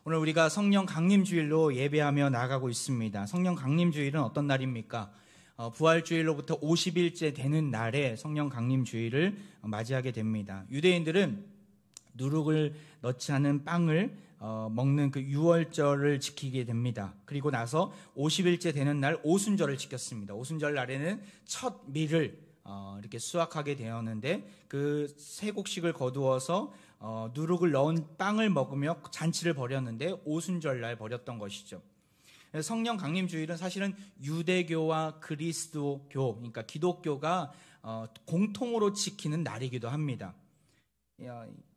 오늘 우리가 성령 강림주일로 예배하며 나아가고 있습니다. 성령 강림주일은 어떤 날입니까? 부활주일로부터 50일째 되는 날에 성령 강림주일을 맞이하게 됩니다. 유대인들은 누룩을 넣지 않은 빵을 먹는 그 유월절을 지키게 됩니다. 그리고 나서 50일째 되는 날 오순절을 지켰습니다. 오순절 날에는 첫 밀을 이렇게 수확하게 되었는데 그 세 곡식을 거두어서 누룩을 넣은 빵을 먹으며 잔치를 벌였는데 오순절 날 벌였던 것이죠. 성령 강림주일은 사실은 유대교와 그리스도교, 그러니까 기독교가 공통으로 지키는 날이기도 합니다.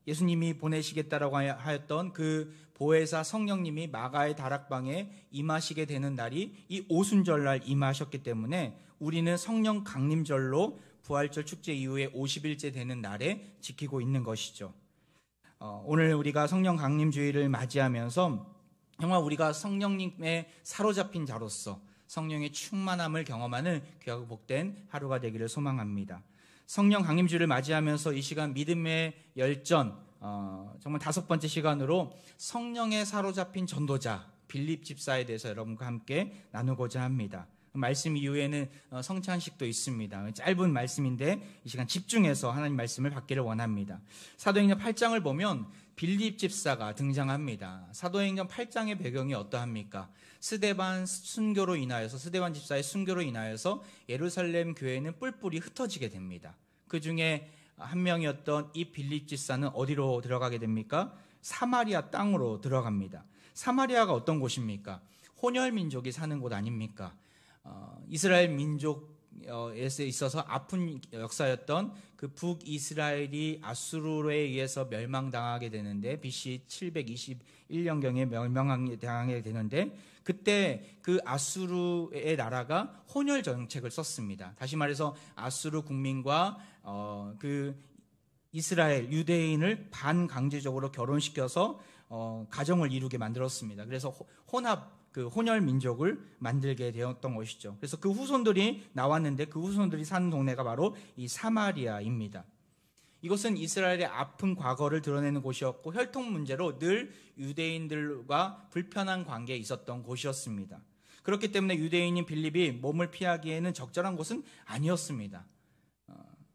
예수님이 보내시겠다라고 하였던 그 보혜사 성령님이 마가의 다락방에 임하시게 되는 날이 이 오순절날 임하셨기 때문에 우리는 성령 강림절로 부활절 축제 이후에 50일째 되는 날에 지키고 있는 것이죠. 오늘 우리가 성령 강림주일을 맞이하면서 정말 우리가 성령님의 사로잡힌 자로서 성령의 충만함을 경험하는 귀하고 복된 하루가 되기를 소망합니다. 성령 강림주일을 맞이하면서 이 시간 믿음의 열전, 정말 5번째 시간으로 성령에 사로잡힌 전도자 빌립 집사에 대해서 여러분과 함께 나누고자 합니다. 말씀 이후에는 성찬식도 있습니다. 짧은 말씀인데 이 시간 집중해서 하나님 말씀을 받기를 원합니다. 사도행전 8장을 보면 빌립 집사가 등장합니다. 사도행전 8장의 배경이 어떠합니까? 스데반 집사의 순교로 인하여서 예루살렘 교회는 뿔뿔이 흩어지게 됩니다. 그 중에 한 명이었던 이 빌립 집사는 어디로 들어가게 됩니까? 사마리아 땅으로 들어갑니다. 사마리아가 어떤 곳입니까? 혼혈 민족이 사는 곳 아닙니까? 이스라엘 민족에 있어서 아픈 역사였던 그 북이스라엘이 아수르에 의해서 멸망당하게 되는데 BC 721년경에 멸망당하게 되는데 그때 그 아수르의 나라가 혼혈 정책을 썼습니다. 다시 말해서 아수르 국민과 그 이스라엘 유대인을 반강제적으로 결혼시켜서 가정을 이루게 만들었습니다. 그래서 혼혈 민족을 만들게 되었던 것이죠. 그래서 그 후손들이 나왔는데 그 후손들이 사는 동네가 바로 이 사마리아입니다. 이것은 이스라엘의 아픈 과거를 드러내는 곳이었고 혈통 문제로 늘 유대인들과 불편한 관계에 있었던 곳이었습니다. 그렇기 때문에 유대인인 빌립이 몸을 피하기에는 적절한 곳은 아니었습니다.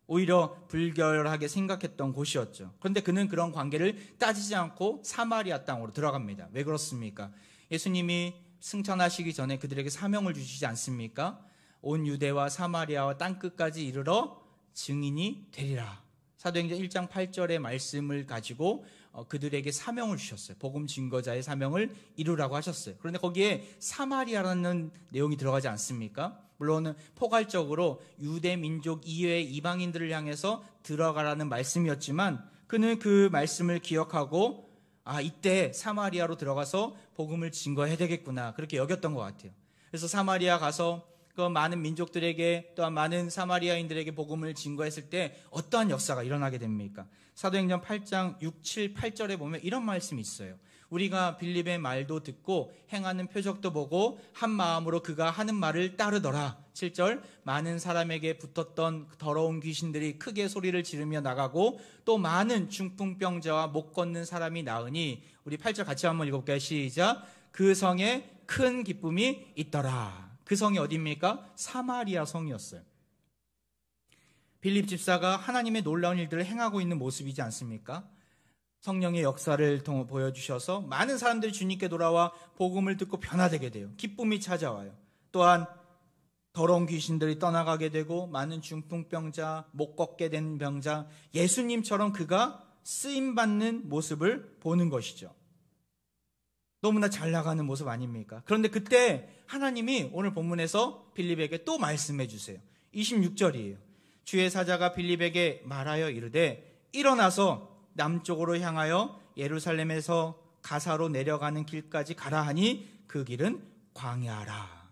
오히려 불결하게 생각했던 곳이었죠. 그런데 그는 그런 관계를 따지지 않고 사마리아 땅으로 들어갑니다. 왜 그렇습니까? 예수님이 승천하시기 전에 그들에게 사명을 주시지 않습니까? 온 유대와 사마리아와 땅끝까지 이르러 증인이 되리라. 사도행전 1장 8절의 말씀을 가지고 그들에게 사명을 주셨어요. 복음 증거자의 사명을 이루라고 하셨어요. 그런데 거기에 사마리아라는 내용이 들어가지 않습니까? 물론 포괄적으로 유대 민족 이외의 이방인들을 향해서 들어가라는 말씀이었지만 그는 그 말씀을 기억하고 이때 사마리아로 들어가서 복음을 증거해야 되겠구나 그렇게 여겼던 것 같아요. 그래서 사마리아 가서 그 많은 민족들에게 또한 많은 사마리아인들에게 복음을 증거했을 때 어떠한 역사가 일어나게 됩니까? 사도행전 8장 6, 7, 8절에 보면 이런 말씀이 있어요. 우리가 빌립의 말도 듣고 행하는 표적도 보고 한 마음으로 그가 하는 말을 따르더라. 7절 많은 사람에게 붙었던 더러운 귀신들이 크게 소리를 지르며 나가고 또 많은 중풍병자와 못 걷는 사람이 나으니 우리 8절 같이 한번 읽어볼까요? 시작. 그 성에 큰 기쁨이 있더라. 그 성이 어디입니까? 사마리아 성이었어요. 빌립 집사가 하나님의 놀라운 일들을 행하고 있는 모습이지 않습니까? 성령의 역사를 보여주셔서 많은 사람들이 주님께 돌아와 복음을 듣고 변화되게 돼요. 기쁨이 찾아와요. 또한 더러운 귀신들이 떠나가게 되고 많은 중풍병자, 못 걷게 된 병자, 예수님처럼 그가 쓰임받는 모습을 보는 것이죠. 너무나 잘 나가는 모습 아닙니까? 그런데 그때 하나님이 오늘 본문에서 빌립에게 또 말씀해 주세요. 26절이에요. 주의 사자가 빌립에게 말하여 이르되 일어나서 남쪽으로 향하여 예루살렘에서 가사로 내려가는 길까지 가라 하니 그 길은 광야라.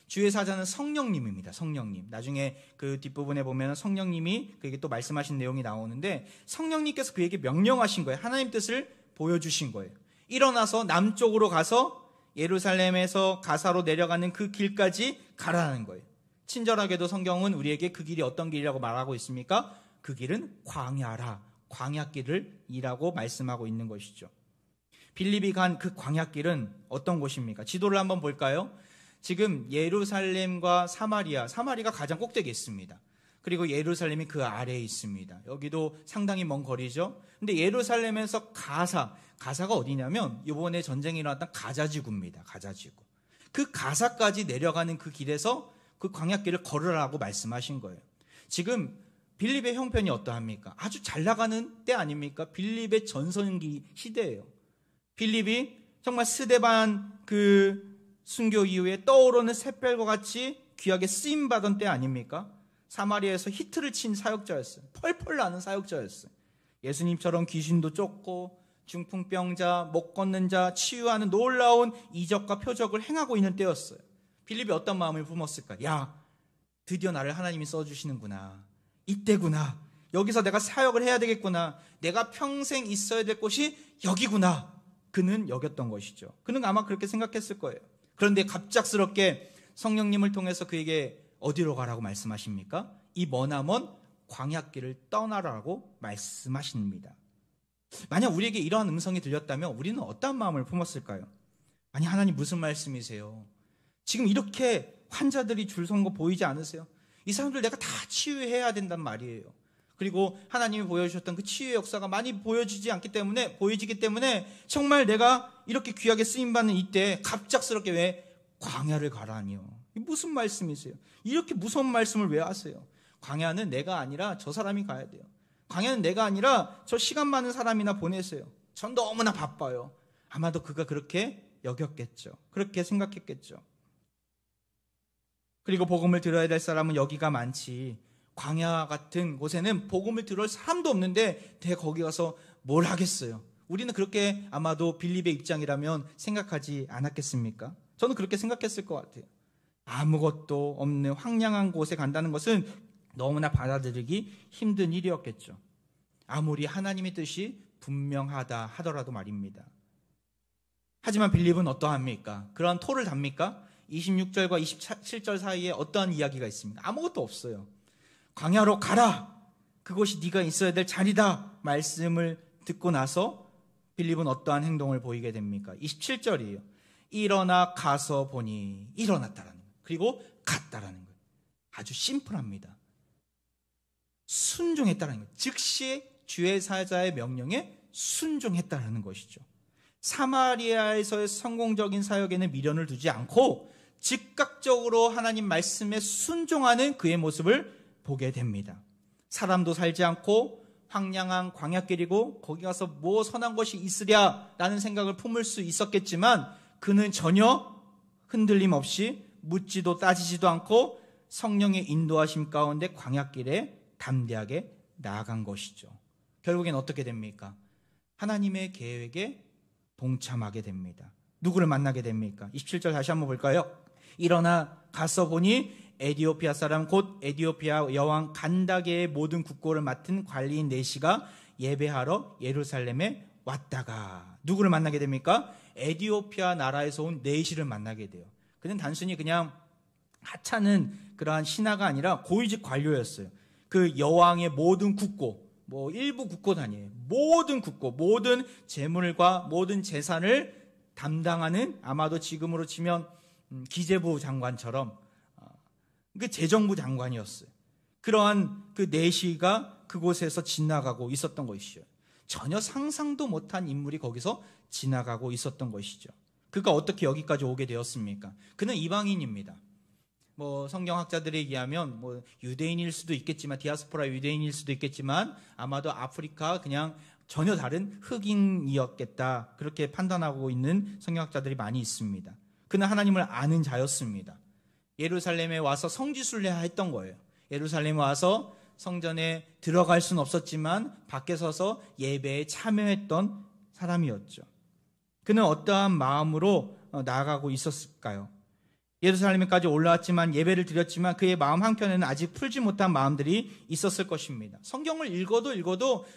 주의 사자는 성령님입니다. 성령님. 나중에 그 뒷부분에 보면 성령님이 그에게 또 말씀하신 내용이 나오는데 성령님께서 그에게 명령하신 거예요. 하나님 뜻을 보여주신 거예요. 일어나서 남쪽으로 가서 예루살렘에서 가사로 내려가는 그 길까지 가라는 거예요. 친절하게도 성경은 우리에게 그 길이 어떤 길이라고 말하고 있습니까? 그 길은 광야라. 광야길을 이라고 말씀하고 있는 것이죠. 빌립이 간 그 광야길은 어떤 곳입니까? 지도를 한번 볼까요? 지금 예루살렘과 사마리아가 가장 꼭대기에 있습니다. 그리고 예루살렘이 그 아래에 있습니다. 여기도 상당히 먼 거리죠. 근데 예루살렘에서 가사가 어디냐면 이번에 전쟁이 일어났던 가자지구입니다. 가자지구. 그 가사까지 내려가는 그 길에서 그 광야길을 걸으라고 말씀하신 거예요. 지금 빌립의 형편이 어떠합니까? 아주 잘 나가는 때 아닙니까? 빌립의 전성기 시대예요. 빌립이 정말 스데반 그 순교 이후에 떠오르는 샛별과 같이 귀하게 쓰임받은 때 아닙니까? 사마리아에서 히트를 친 사역자였어요. 펄펄 나는 사역자였어요. 예수님처럼 귀신도 쫓고 중풍병자, 못 걷는 자 치유하는 놀라운 이적과 표적을 행하고 있는 때였어요. 빌립이 어떤 마음을 품었을까? 야, 드디어 나를 하나님이 써주시는구나. 이때구나. 여기서 내가 사역을 해야 되겠구나. 내가 평생 있어야 될 곳이 여기구나. 그는 여겼던 것이죠. 그는 아마 그렇게 생각했을 거예요. 그런데 갑작스럽게 성령님을 통해서 그에게 어디로 가라고 말씀하십니까? 이 머나먼 광야길을 떠나라고 말씀하십니다. 만약 우리에게 이러한 음성이 들렸다면 우리는 어떤 마음을 품었을까요? 아니, 하나님 무슨 말씀이세요? 지금 이렇게 환자들이 줄 선 거 보이지 않으세요? 이 사람들 내가 다 치유해야 된단 말이에요. 그리고 하나님이 보여주셨던 그 치유의 역사가 많이 보여지기 때문에 정말 내가 이렇게 귀하게 쓰임받는 이때 갑작스럽게 왜 광야를 가라니요? 무슨 말씀이세요? 이렇게 무서운 말씀을 왜 하세요? 광야는 내가 아니라 저 사람이 가야 돼요. 광야는 내가 아니라 저 시간 많은 사람이나 보내세요. 전 너무나 바빠요. 아마도 그가 그렇게 여겼겠죠. 그렇게 생각했겠죠. 그리고 복음을 들어야 될 사람은 여기가 많지. 광야 같은 곳에는 복음을 들을 사람도 없는데 거기 가서 뭘 하겠어요? 우리는 그렇게 아마도 빌립의 입장이라면 생각하지 않았겠습니까? 저는 그렇게 생각했을 것 같아요. 아무것도 없는 황량한 곳에 간다는 것은 너무나 받아들이기 힘든 일이었겠죠. 아무리 하나님의 뜻이 분명하다 하더라도 말입니다. 하지만 빌립은 어떠합니까? 그러한 토를 답니까? 26절과 27절 사이에 어떠한 이야기가 있습니까? 아무것도 없어요. 광야로 가라! 그곳이 네가 있어야 될 자리다! 말씀을 듣고 나서 빌립은 어떠한 행동을 보이게 됩니까? 27절이에요. 일어나 가서 보니 일어났다라는 거예요. 그리고 갔다라는 거예요. 아주 심플합니다. 순종했다라는 거예요. 즉시 주의 사자의 명령에 순종했다라는 것이죠. 사마리아에서의 성공적인 사역에는 미련을 두지 않고 즉각적으로 하나님 말씀에 순종하는 그의 모습을 보게 됩니다. 사람도 살지 않고 황량한 광야길이고 거기 가서 뭐 선한 것이 있으랴라는 생각을 품을 수 있었겠지만 그는 전혀 흔들림 없이 묻지도 따지지도 않고 성령의 인도하심 가운데 광야길에 담대하게 나아간 것이죠. 결국엔 어떻게 됩니까? 하나님의 계획에 동참하게 됩니다. 누구를 만나게 됩니까? 27절 다시 한번 볼까요? 일어나 가서 보니 에디오피아 사람 곧 에디오피아 여왕 간다게의 모든 국고를 맡은 관리인 네시가 예배하러 예루살렘에 왔다가 누구를 만나게 됩니까? 에디오피아 나라에서 온 네시를 만나게 돼요. 그는 단순히 그냥 하찮은 그러한 신하가 아니라 고위직 관료였어요. 그 여왕의 모든 국고, 일부 국고도 아니에요. 모든 국고, 모든 재물과 모든 재산을 담당하는 아마도 지금으로 치면 기재부 장관처럼 그 재정부 장관이었어요. 그러한 그 네시가 그곳에서 지나가고 있었던 것이죠. 전혀 상상도 못한 인물이 거기서 지나가고 있었던 것이죠. 그가 어떻게 여기까지 오게 되었습니까? 그는 이방인입니다. 성경학자들에 의하면 유대인일 수도 있겠지만 디아스포라 유대인일 수도 있겠지만 아마도 아프리카 그냥 전혀 다른 흑인이었겠다 그렇게 판단하고 있는 성경학자들이 많이 있습니다. 그는 하나님을 아는 자였습니다. 예루살렘에 와서 성지순례 했던 거예요. 예루살렘에 와서 성전에 들어갈 수는 없었지만 밖에 서서 예배에 참여했던 사람이었죠. 그는 어떠한 마음으로 나아가고 있었을까요? 예루살렘까지 올라왔지만 예배를 드렸지만 그의 마음 한켠에는 아직 풀지 못한 마음들이 있었을 것입니다. 성경을 읽어도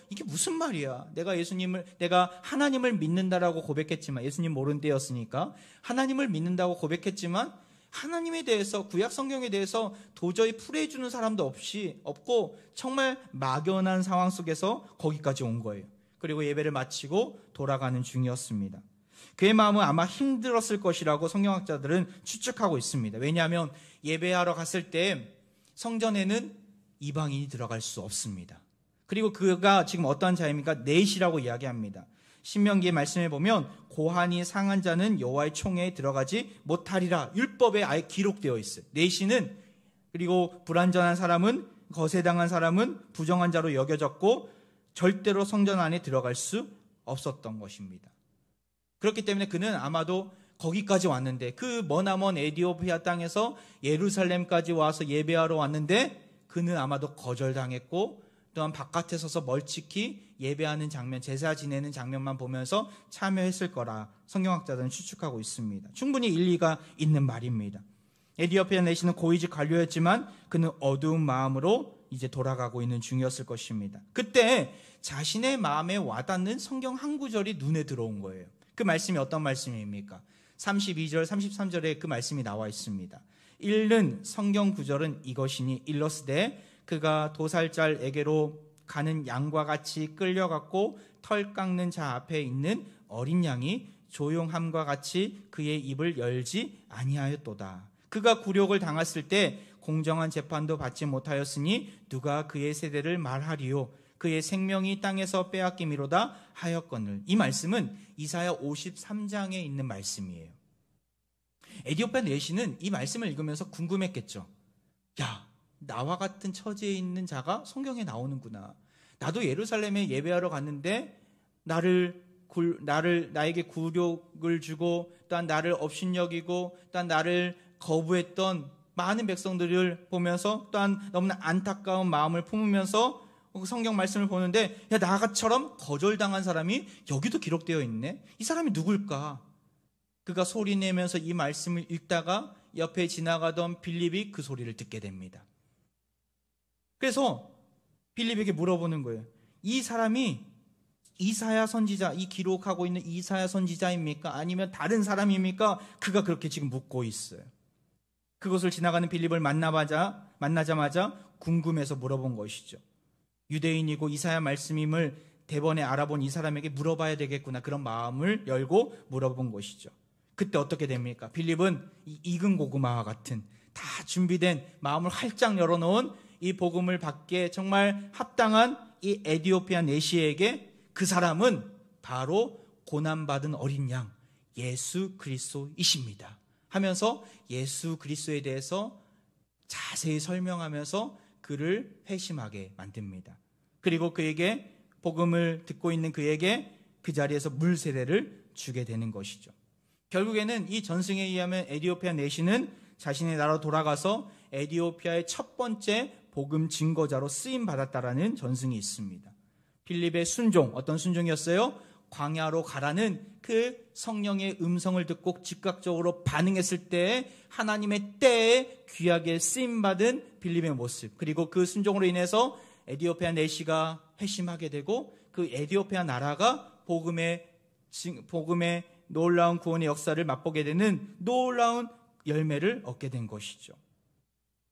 이게 무슨 말이야? 내가 하나님을 믿는다라고 고백했지만 예수님 모르는 때였으니까 하나님을 믿는다고 고백했지만 하나님에 대해서 구약 성경에 대해서 도저히 풀이해주는 사람도 없고 정말 막연한 상황 속에서 거기까지 온 거예요. 그리고 예배를 마치고 돌아가는 중이었습니다. 그의 마음은 아마 힘들었을 것이라고 성경학자들은 추측하고 있습니다. 왜냐하면 예배하러 갔을 때 성전에는 이방인이 들어갈 수 없습니다. 그리고 그가 지금 어떠한 자입니까? 넷이라고 이야기합니다. 신명기의 말씀에 보면 고한이 상한 자는 여호와의 총회에 들어가지 못하리라 율법에 아예 기록되어 있어요. 넷이는, 그리고 불완전한 사람은, 거세당한 사람은 부정한 자로 여겨졌고 절대로 성전 안에 들어갈 수 없었던 것입니다. 그렇기 때문에 그는 아마도 거기까지 왔는데, 그 머나먼 에디오피아 땅에서 예루살렘까지 와서 예배하러 왔는데 그는 아마도 거절당했고, 또한 바깥에 서서 멀찍이 예배하는 장면, 제사 지내는 장면만 보면서 참여했을 거라 성경학자들은 추측하고 있습니다. 충분히 일리가 있는 말입니다. 에디오피아 내시는 고위직 관료였지만 그는 어두운 마음으로 이제 돌아가고 있는 중이었을 것입니다. 그때 자신의 마음에 와닿는 성경 한 구절이 눈에 들어온 거예요. 그 말씀이 어떤 말씀입니까? 32절, 33절에 그 말씀이 나와 있습니다. 읽는 성경 구절은 이것이니 일러스되 그가 도살자에게로 가는 양과 같이 끌려갔고 털 깎는 자 앞에 있는 어린 양이 조용함과 같이 그의 입을 열지 아니하였도다. 그가 굴욕을 당했을 때 공정한 재판도 받지 못하였으니 누가 그의 세대를 말하리요. 그의 생명이 땅에서 빼앗김이로다 하였거늘. 이 말씀은 이사야 53장에 있는 말씀이에요. 에디오피아 내시는 이 말씀을 읽으면서 궁금했겠죠. 야, 나와 같은 처지에 있는 자가 성경에 나오는구나. 나도 예루살렘에 예배하러 갔는데 나에게 굴욕을 주고 또한 나를 업신여기고 또한 나를 거부했던 많은 백성들을 보면서 또한 너무나 안타까운 마음을 품으면서 성경 말씀을 보는데, 야, 나처럼 거절당한 사람이 여기도 기록되어 있네. 이 사람이 누굴까? 그가 소리내면서 이 말씀을 읽다가 옆에 지나가던 빌립이 그 소리를 듣게 됩니다. 그래서 빌립에게 물어보는 거예요. 이 사람이 이사야 선지자, 이 기록하고 있는 이사야 선지자입니까? 아니면 다른 사람입니까? 그가 그렇게 지금 묻고 있어요. 그것을 지나가는 빌립을 만나자마자 궁금해서 물어본 것이죠. 유대인이고 이사야 말씀임을 대번에 알아본 이 사람에게 물어봐야 되겠구나, 그런 마음을 열고 물어본 것이죠. 그때 어떻게 됩니까? 빌립은 이 익은 고구마와 같은 다 준비된 마음을 활짝 열어놓은 이 복음을 받기에 정말 합당한 이 에디오피아 내시에게 그 사람은 바로 고난받은 어린 양 예수 그리스도이십니다 하면서 예수 그리스도에 대해서 자세히 설명하면서 그를 회심하게 만듭니다. 그리고 그에게 복음을 듣고 있는 그에게 그 자리에서 물 세례를 주게 되는 것이죠. 결국에는 이 전승에 의하면 에디오피아 내시는 자신의 나라로 돌아가서 에디오피아의 첫 번째 복음 증거자로 쓰임 받았다라는 전승이 있습니다. 빌립의 순종, 어떤 순종이었어요? 광야로 가라는 그 성령의 음성을 듣고 즉각적으로 반응했을 때 하나님의 때에 귀하게 쓰임받은 빌립의 모습, 그리고 그 순종으로 인해서 에디오피아 내시가 회심하게 되고 그 에디오피아 나라가 복음의 놀라운 구원의 역사를 맛보게 되는 놀라운 열매를 얻게 된 것이죠.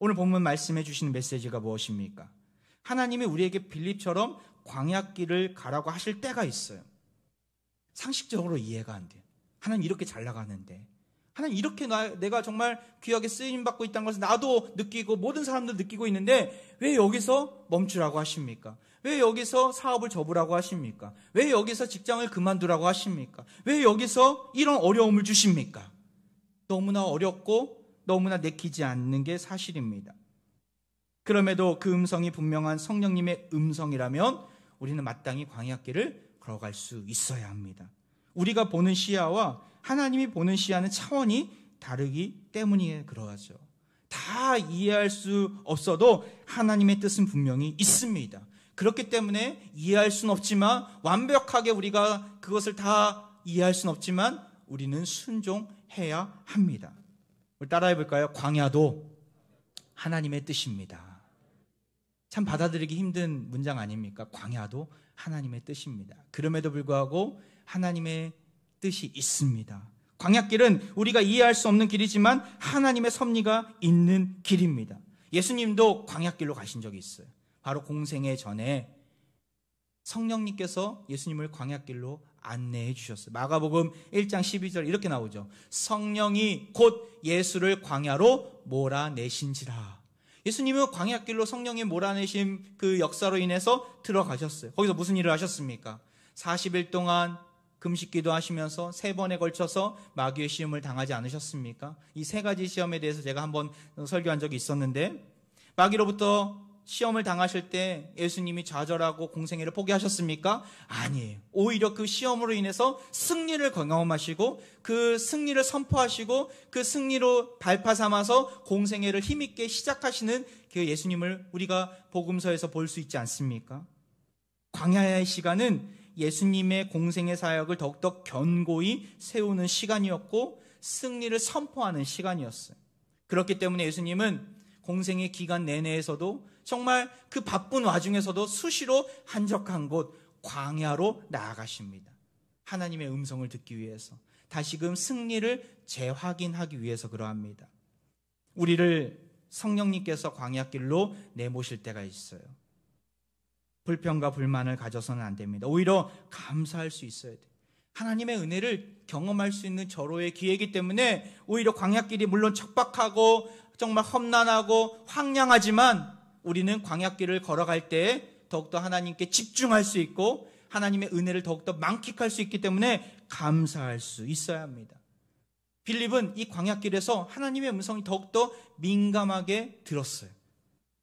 오늘 본문 말씀해 주시는 메시지가 무엇입니까? 하나님이 우리에게 빌립처럼 광야길을 가라고 하실 때가 있어요. 상식적으로 이해가 안 돼요. 하나님 이렇게 잘 나가는데, 하나님 이렇게 내가 정말 귀하게 쓰임받고 있다는 것을 나도 느끼고 모든 사람들 느끼고 있는데 왜 여기서 멈추라고 하십니까? 왜 여기서 사업을 접으라고 하십니까? 왜 여기서 직장을 그만두라고 하십니까? 왜 여기서 이런 어려움을 주십니까? 너무나 어렵고 너무나 내키지 않는 게 사실입니다. 그럼에도 그 음성이 분명한 성령님의 음성이라면 우리는 마땅히 광야길을 걸어갈 수 있어야 합니다. 우리가 보는 시야와 하나님이 보는 시야는 차원이 다르기 때문에 그러하죠. 다 이해할 수 없어도 하나님의 뜻은 분명히 있습니다. 그렇기 때문에 이해할 수는 없지만, 완벽하게 우리가 그것을 다 이해할 수는 없지만 우리는 순종해야 합니다. 우리 따라해 볼까요? 광야도 하나님의 뜻입니다. 참 받아들이기 힘든 문장 아닙니까? 광야도 하나님의 뜻입니다. 그럼에도 불구하고 하나님의 뜻이 있습니다. 광야길은 우리가 이해할 수 없는 길이지만 하나님의 섭리가 있는 길입니다. 예수님도 광야길로 가신 적이 있어요. 바로 공생애 전에 성령님께서 예수님을 광야길로 안내해 주셨어요. 마가복음 1장 12절 이렇게 나오죠. 성령이 곧 예수를 광야로 몰아내신지라. 예수님은 광야길로 성령이 몰아내신 그 역사로 인해서 들어가셨어요. 거기서 무슨 일을 하셨습니까? 40일 동안 금식기도 하시면서 3번에 걸쳐서 마귀의 시험을 당하지 않으셨습니까? 이 3가지 시험에 대해서 제가 한번 설교한 적이 있었는데, 마귀로부터 시험을 당하실 때 예수님이 좌절하고 공생애를 포기하셨습니까? 아니에요. 오히려 그 시험으로 인해서 승리를 경험하시고 그 승리를 선포하시고 그 승리로 발파 삼아서 공생애를 힘있게 시작하시는 그 예수님을 우리가 복음서에서 볼 수 있지 않습니까? 광야의 시간은 예수님의 공생애 사역을 더욱더 견고히 세우는 시간이었고 승리를 선포하는 시간이었어요. 그렇기 때문에 예수님은 공생의 기간 내내에서도 정말 그 바쁜 와중에서도 수시로 한적한 곳 광야로 나아가십니다. 하나님의 음성을 듣기 위해서, 다시금 승리를 재확인하기 위해서 그러합니다. 우리를 성령님께서 광야길로 내모실 때가 있어요. 불평과 불만을 가져서는 안 됩니다. 오히려 감사할 수 있어야 돼요. 하나님의 은혜를 경험할 수 있는 절호의 기회이기 때문에 오히려 광야길이 물론 척박하고 정말 험난하고 황량하지만 우리는 광야길을 걸어갈 때 더욱더 하나님께 집중할 수 있고 하나님의 은혜를 더욱더 만끽할 수 있기 때문에 감사할 수 있어야 합니다. 빌립은 이 광야길에서 하나님의 음성이 더욱더 민감하게 들었어요.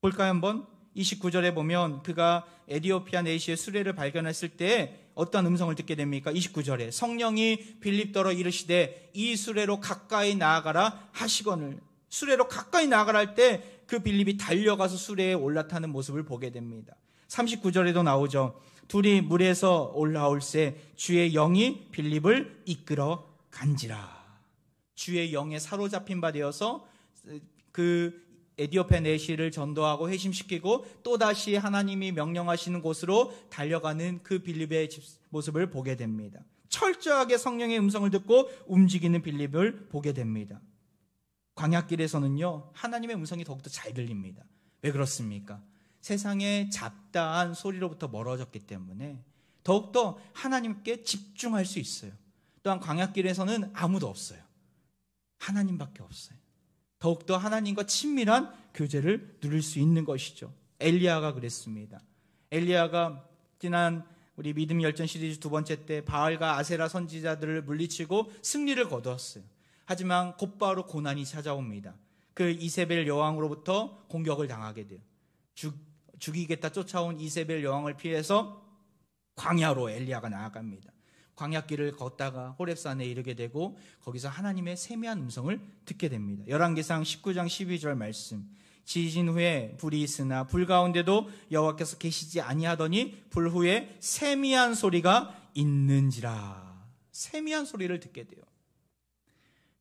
볼까요 한번? 29절에 보면 그가 에디오피아 내시의 수레를 발견했을 때 어떤 음성을 듣게 됩니까? 29절에 성령이 빌립더러 이르시되 이 수레로 가까이 나아가라 하시거늘. 수레로 가까이 나아가라 할 때 그 빌립이 달려가서 수레에 올라타는 모습을 보게 됩니다. 39절에도 나오죠. 둘이 물에서 올라올새 주의 영이 빌립을 이끌어 간지라. 주의 영에 사로잡힌 바 되어서 그 에디오피아 내시를 전도하고 회심시키고 또다시 하나님이 명령하시는 곳으로 달려가는 그 빌립의 모습을 보게 됩니다. 철저하게 성령의 음성을 듣고 움직이는 빌립을 보게 됩니다. 광야길에서는요, 하나님의 음성이 더욱더 잘 들립니다. 왜 그렇습니까? 세상의 잡다한 소리로부터 멀어졌기 때문에 더욱더 하나님께 집중할 수 있어요. 또한 광야길에서는 아무도 없어요. 하나님밖에 없어요. 더욱더 하나님과 친밀한 교제를 누릴 수 있는 것이죠. 엘리야가 그랬습니다. 엘리야가 지난 우리 믿음 열전 시리즈 2번째 때 바알과 아세라 선지자들을 물리치고 승리를 거두었어요. 하지만 곧바로 고난이 찾아옵니다. 그 이세벨 여왕으로부터 공격을 당하게 돼요. 죽이겠다 쫓아온 이세벨 여왕을 피해서 광야로 엘리야가 나아갑니다. 광야길을 걷다가 호렙산에 이르게 되고 거기서 하나님의 세미한 음성을 듣게 됩니다. 열왕기상 19장 12절 말씀. 지진 후에 불이 있으나 불 가운데도 여호와께서 계시지 아니하더니 불 후에 세미한 소리가 있는지라. 세미한 소리를 듣게 돼요.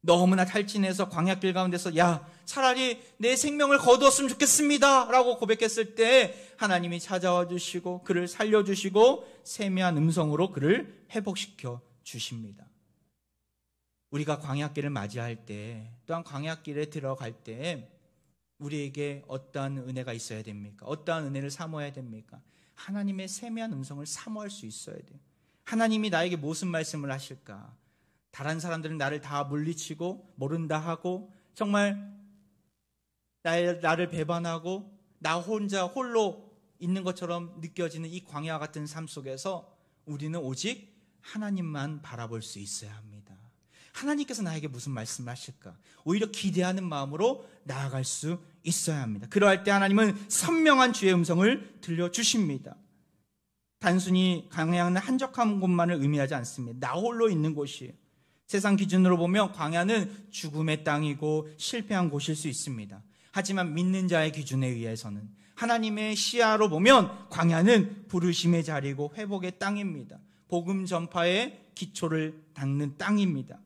너무나 탈진해서 광야길 가운데서 야 차라리 내 생명을 거두었으면 좋겠습니다 라고 고백했을 때 하나님이 찾아와 주시고 그를 살려주시고 세미한 음성으로 그를 회복시켜 주십니다. 우리가 광야길을 맞이할 때 또한 광야길에 들어갈 때 우리에게 어떠한 은혜가 있어야 됩니까? 어떠한 은혜를 사모해야 됩니까? 하나님의 세미한 음성을 사모할 수 있어야 돼요. 하나님이 나에게 무슨 말씀을 하실까? 다른 사람들은 나를 다 물리치고 모른다 하고 정말 나를 배반하고 나 혼자 홀로 있는 것처럼 느껴지는 이 광야 같은 삶 속에서 우리는 오직 하나님만 바라볼 수 있어야 합니다. 하나님께서 나에게 무슨 말씀을 하실까? 오히려 기대하는 마음으로 나아갈 수 있어야 합니다. 그러할 때 하나님은 선명한 주의 음성을 들려주십니다. 단순히 광야는 한적한 곳만을 의미하지 않습니다. 나 홀로 있는 곳이에요. 세상 기준으로 보면 광야는 죽음의 땅이고 실패한 곳일 수 있습니다. 하지만 믿는 자의 기준에 의해서는 하나님의 시야로 보면 광야는 부르심의 자리고 회복의 땅입니다. 복음 전파의 기초를 닦는 땅입니다.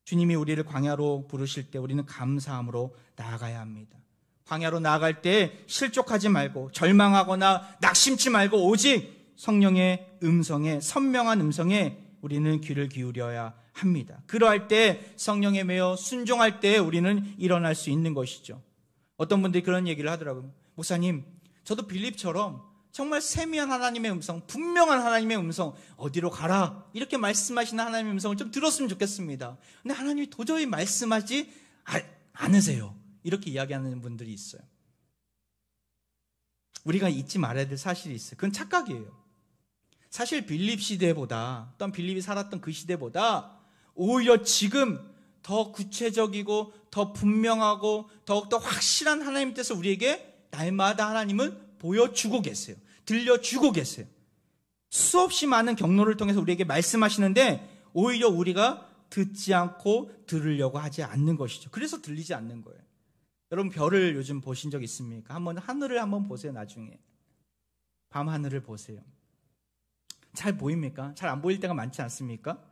주님이 우리를 광야로 부르실 때 우리는 감사함으로 나아가야 합니다. 광야로 나아갈 때 실족하지 말고 절망하거나 낙심치 말고 오직 성령의 음성에 선명한 음성에 우리는 귀를 기울여야 합니다. 그러할 때 성령에 매여 순종할 때 우리는 일어날 수 있는 것이죠. 어떤 분들이 그런 얘기를 하더라고요. 목사님, 저도 빌립처럼 정말 세미한 하나님의 음성, 분명한 하나님의 음성, 어디로 가라 이렇게 말씀하시는 하나님의 음성을 좀 들었으면 좋겠습니다. 근데 하나님이 도저히 말씀하지 않으세요. 이렇게 이야기하는 분들이 있어요. 우리가 잊지 말아야 될 사실이 있어요. 그건 착각이에요. 사실 빌립 시대보다, 또한 빌립이 살았던 그 시대보다 오히려 지금 더 구체적이고 더 분명하고 더욱더 확실한 하나님 뜻을 우리에게 날마다 하나님은 보여주고 계세요. 들려주고 계세요. 수없이 많은 경로를 통해서 우리에게 말씀하시는데 오히려 우리가 듣지 않고 들으려고 하지 않는 것이죠. 그래서 들리지 않는 거예요. 여러분 별을 요즘 보신 적 있습니까? 한번 하늘을 한번 보세요. 나중에 밤 하늘을 보세요. 잘 보입니까? 잘 안 보일 때가 많지 않습니까?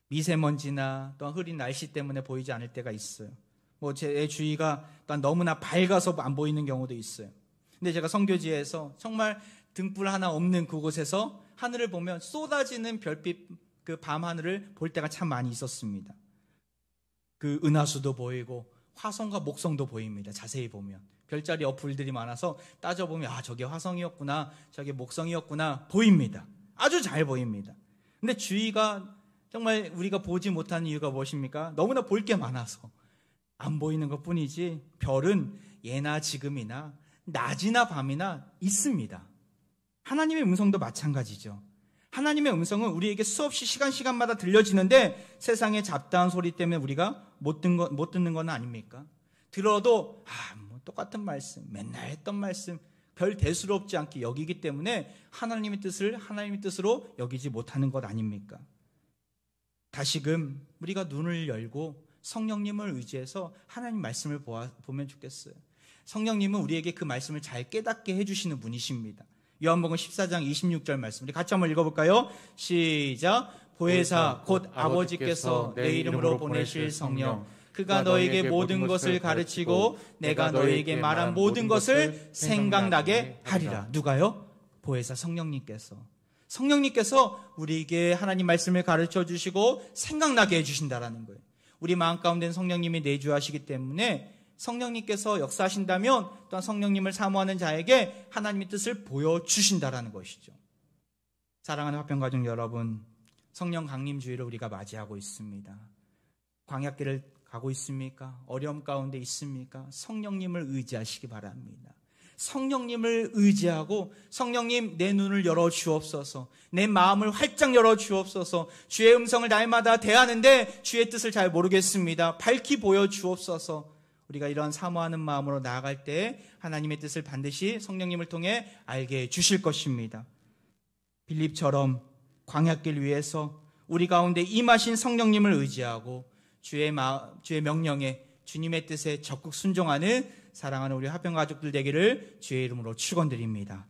미세먼지나 또한 흐린 날씨 때문에 보이지 않을 때가 있어요. 제 주위가 또한 너무나 밝아서 안 보이는 경우도 있어요. 근데 제가 선교지에서 정말 등불 하나 없는 그곳에서 하늘을 보면 쏟아지는 별빛, 그 밤 하늘을 볼 때가 참 많이 있었습니다. 그 은하수도 보이고 화성과 목성도 보입니다. 자세히 보면 별자리 어플들이 많아서 따져보면 저게 화성이었구나, 저게 목성이었구나 보입니다. 아주 잘 보입니다. 근데 주위가 정말 우리가 보지 못하는 이유가 무엇입니까? 너무나 볼 게 많아서 안 보이는 것 뿐이지 별은 예나 지금이나 낮이나 밤이나 있습니다. 하나님의 음성도 마찬가지죠. 하나님의 음성은 우리에게 수없이 시간마다 들려지는데 세상의 잡다한 소리 때문에 우리가 못 듣는 건 아닙니까? 들어도 똑같은 말씀, 맨날 했던 말씀, 별 대수롭지 않게 여기기 때문에 하나님의 뜻을 하나님의 뜻으로 여기지 못하는 것 아닙니까? 다시금 우리가 눈을 열고 성령님을 의지해서 하나님 말씀을 보면 좋겠어요. 성령님은 우리에게 그 말씀을 잘 깨닫게 해주시는 분이십니다. 요한복음 14장 26절 말씀 우리 같이 한번 읽어볼까요? 시작. 보혜사 곧 아버지께서 내 이름으로 보내실 성령 그가 너에게 모든 것을 가르치고 내가 너에게 말한 모든 것을 생각나게 하리라. 누가요? 보혜사 성령님께서 우리에게 하나님 말씀을 가르쳐 주시고 생각나게 해주신다라는 거예요. 우리 마음 가운데는 성령님이 내주하시기 때문에 성령님께서 역사하신다면 또한 성령님을 사모하는 자에게 하나님의 뜻을 보여주신다라는 것이죠. 사랑하는 화평가족 여러분, 성령 강림주의를 우리가 맞이하고 있습니다. 광야길을 가고 있습니까? 어려움 가운데 있습니까? 성령님을 의지하시기 바랍니다. 성령님을 의지하고 성령님 내 눈을 열어 주옵소서, 내 마음을 활짝 열어 주옵소서. 주의 음성을 날마다 대하는데 주의 뜻을 잘 모르겠습니다. 밝히 보여 주옵소서. 우리가 이런 사모하는 마음으로 나아갈 때 하나님의 뜻을 반드시 성령님을 통해 알게 해 주실 것입니다. 빌립처럼 광야길 위에서 우리 가운데 임하신 성령님을 의지하고 주의 명령에 주님의 뜻에 적극 순종하는 사랑하는 우리 화평가족들 되기를 주의 이름으로 축원드립니다.